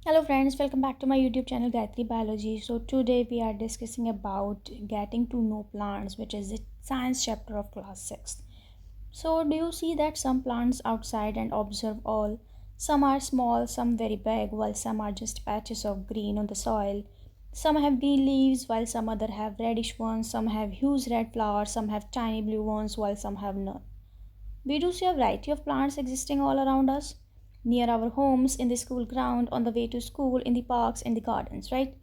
Hello friends, welcome back to my YouTube channel Gayatri Biology. So today we are discussing about getting to know plants, which is the science chapter of class 6. So do you see that some plants outside and observe all? Some are small, some very big, while some are just patches of green on the soil. Some have green leaves, while some other have reddish ones. Some have huge red flowers, some have tiny blue ones, while some have none. We do see a variety of plants existing all around us, near our homes, in the school ground, on the way to school, in the parks, in the gardens, right?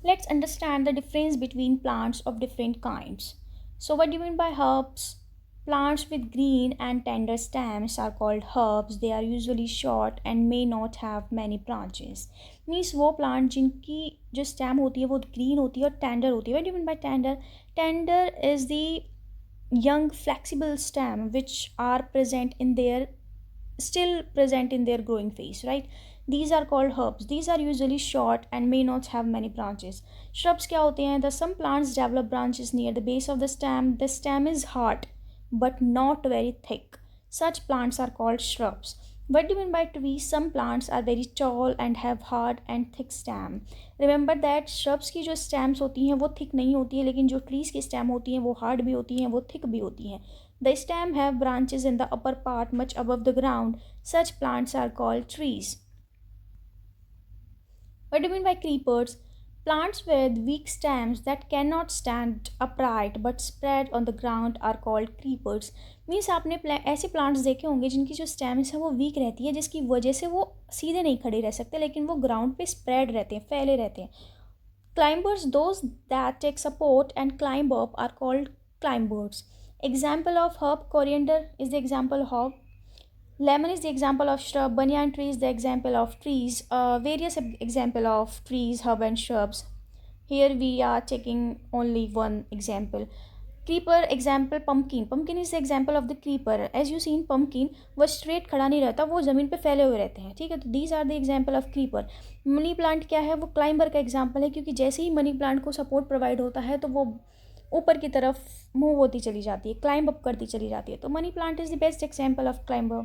Let's understand the difference between plants of different kinds. So, what do you mean by herbs? Plants with green and tender stems are called herbs. They are usually short and may not have many branches. Means वो plant जिनकी जो stem होती है वो green होती है और tender होती है. What do you mean by tender? Tender is the young flexible stem which are present in their still present in their growing phase, right? These are called herbs. These are usually short and may not have many branches. Shrubs क्या होते हैं? The some plants develop branches near the base of the stem. The stem is hard but not very thick. Such plants are called shrubs. What do you mean by trees? Some plants are very tall and have hard and thick stem. Remember that shrubs की जो stems होती हैं वो thick नहीं होती है, लेकिन जो trees की stem होती हैं वो hard भी होती हैं, वो thick भी होती हैं. The stem have branches in the upper part much above the ground. Such plants are called trees. What do you mean by creepers? Plants with weak stems that cannot stand upright but spread on the ground are called creepers. Means आपने ऐसे plants देखे होंगे जिनकी जो stems है वो week रहती है, जिसकी वजह से वो सीधे नहीं खड़े रह सकते, लेकिन वो ग्राउंड पे स्प्रेड रहते हैं, फैले रहते हैं. Climbers, those that take support and climb up, are called climbers. Example of herb: coriander is the example of. Lemon is the example of shrub. Banyan tree is the example of trees. Various example of trees, herb and shrubs. Here we are taking only one example. Creeper example: pumpkin. Pumpkin is the example of the creeper. As you see in pumpkin, वो straight खड़ा नहीं रहता, वो ज़मीन पे फैले हुए रहते हैं. ठीक है, तो these are the example of creeper. Money plant क्या है? वो क्लाइंबर का एग्जाम्पल है, क्योंकि जैसे ही मनी प्लांट को सपोर्ट प्रोवाइड होता है तो वो ऊपर की तरफ मूव होती चली जाती है, क्लाइंब अप करती चली जाती है. तो money plant is the best example of climber.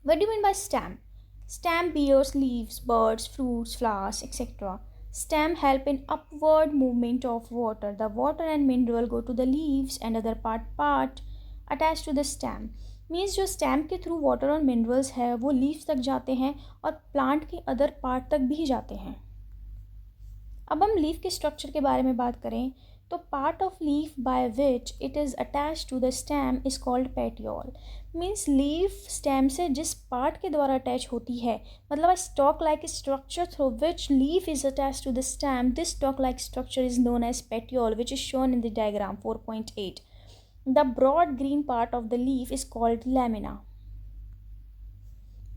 What do you mean by stem? Stem bears leaves, buds, fruits, flowers, etc. Stem help in upward movement of water. The water and mineral go to the leaves and other part attached to the stem. Means जो stem के through water और minerals है वो leaves तक जाते हैं और plant के अदर पार्ट तक भी जाते हैं. अब हम लीफ के स्ट्रक्चर के बारे में बात करें तो part of leaf by which it is attach to the stem is called petiole. Means leaf stem से जिस पार्ट के द्वारा अटैच होती है, मतलब a stalk like structure through which leaf is attach to the stem, this stalk like structure is known as petiole which is shown in the diagram 4.8. The broad green part of the leaf is called lamina.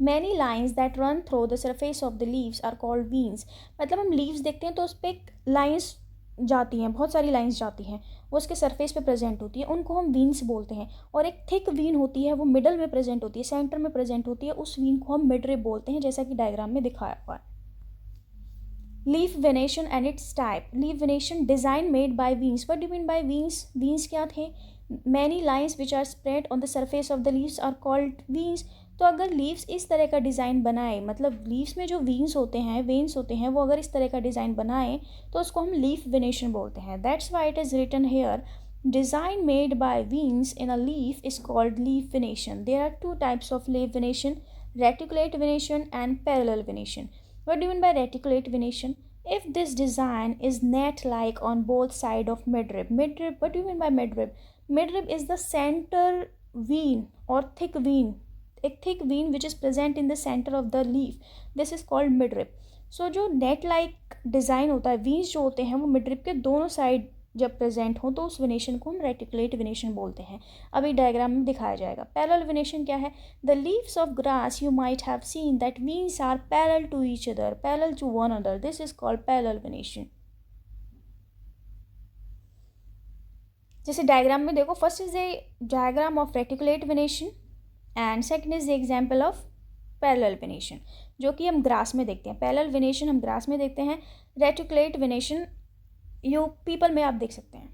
Many lines that run through the surface of the leaves are called veins. मतलब हम leaves देखते हैं तो उस पर एक lines जाती हैं, बहुत सारी लाइन्स जाती हैं, वो उसके सरफेस पे प्रेजेंट होती है, उनको हम वीन्स बोलते हैं. और एक थिक वीन होती है, वो मिडल में प्रेजेंट होती है, सेंटर में प्रेजेंट होती है, उस वीन को हम मिडरिब बोलते हैं, जैसा कि डायग्राम में दिखाया हुआ है. Leaf venation and its type. Leaf venation design made by veins. What do mean by veins? Veins क्या थे? Many lines which are spread on the surface of the leaves are called veins. तो अगर leaves इस तरह का design बनाए, मतलब leaves में जो वीन्स होते हैं, वेन्स होते हैं, वो अगर इस तरह का डिज़ाइन बनाए तो उसको हम लीफ वेनेशन बोलते हैं. That's why it is written here design made by veins in a leaf is called leaf venation. There are two types of leaf venation: reticulate venation and parallel venation. What do you mean by reticulate venation? If this design is net-like on both sides of midrib. Midrib, what do you mean by midrib? Midrib is the center vein or thick vein, a thick vein which is present in the center of the leaf. This is called midrib. So जो net like design होता है, वीन्स जो होते हैं वो midrib के दोनों side जब प्रेजेंट हो तो उस वेनेशन को हम रेटिकुलेट वेनेशन बोलते हैं. अभी डायग्राम में दिखाया जाएगा. पैरेलल वेनेशन क्या है? The leaves of grass you might have seen that veins are parallel to each other, parallel to one other. This is called parallel venation. जैसे डायग्राम में देखो, first is a diagram of reticulate venation and second is the example of parallel venation, जो कि हम grass में देखते हैं. Parallel venation हम ग्रास में देखते हैं, रेटिकुलेट वेनेशन यू पीपल में आप देख सकते हैं.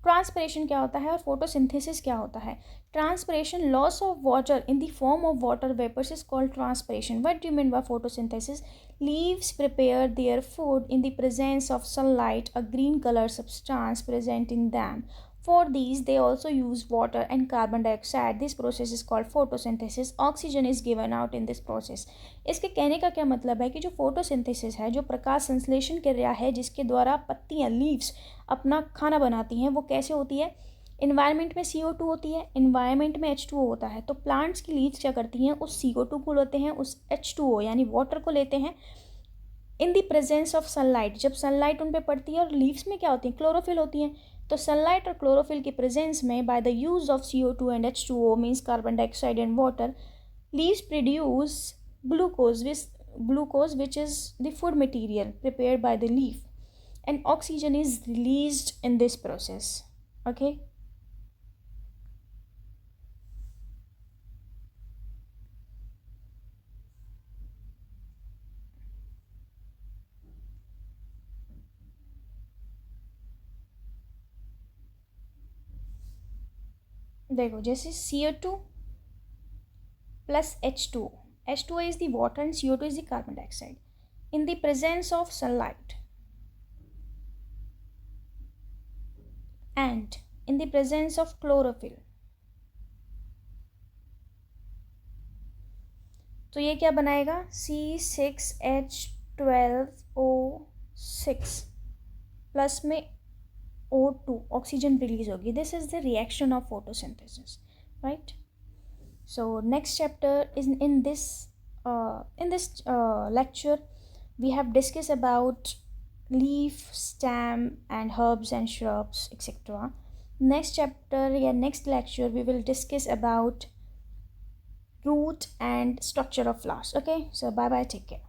ट्रांसपिरेशन क्या होता है और फोटोसिंथेसिस क्या होता है? Transpiration, loss of water in the form of water vapours is called transpiration. What do you mean by photosynthesis? Leaves prepare their food in the presence of sunlight, a green color substance present in them. For these, they also use water and carbon dioxide. This process is called photosynthesis. Oxygen is given out in this process. इसके कहने का क्या मतलब है कि जो photosynthesis है, जो प्रकाश संश्लेषण क्रिया है जिसके द्वारा पत्तियाँ, लीव्स अपना खाना बनाती हैं, वो कैसे होती है? इन्वायरमेंट में CO2 होती है, इन्वायरमेंट में H2O होता है. तो प्लांट्स की लीव्स क्या करती हैं? उस CO2 को लेते हैं, उस H2O यानी वाटर को लेते हैं in the presence of sunlight. जब सनलाइट उन पर पड़ती है, और लीव्स में क्या होती हैं? क्लोरोफिल होती हैं. तो सनलाइट और क्लोरोफिल की प्रेजेंस में by the use of CO2 and H2O means carbon dioxide and water, leaves produce glucose which is the food material prepared by the leaf, and oxygen is released in this process. Okay. देखो, जैसे CO2 plus H2O. H2O is the water and CO2 is the carbon dioxide. In the presence of sunlight and in the presence of chlorophyll, तो ये क्या बनाएगा? C6H12O6 plus में O2, oxygen release होगी. This is the reaction of photosynthesis, right? So next chapter is in this lecture we have discussed about leaf, stem and herbs and shrubs, etc. Next chapter या next lecture we will discuss about root and structure of flowers. Okay, so bye bye, take care.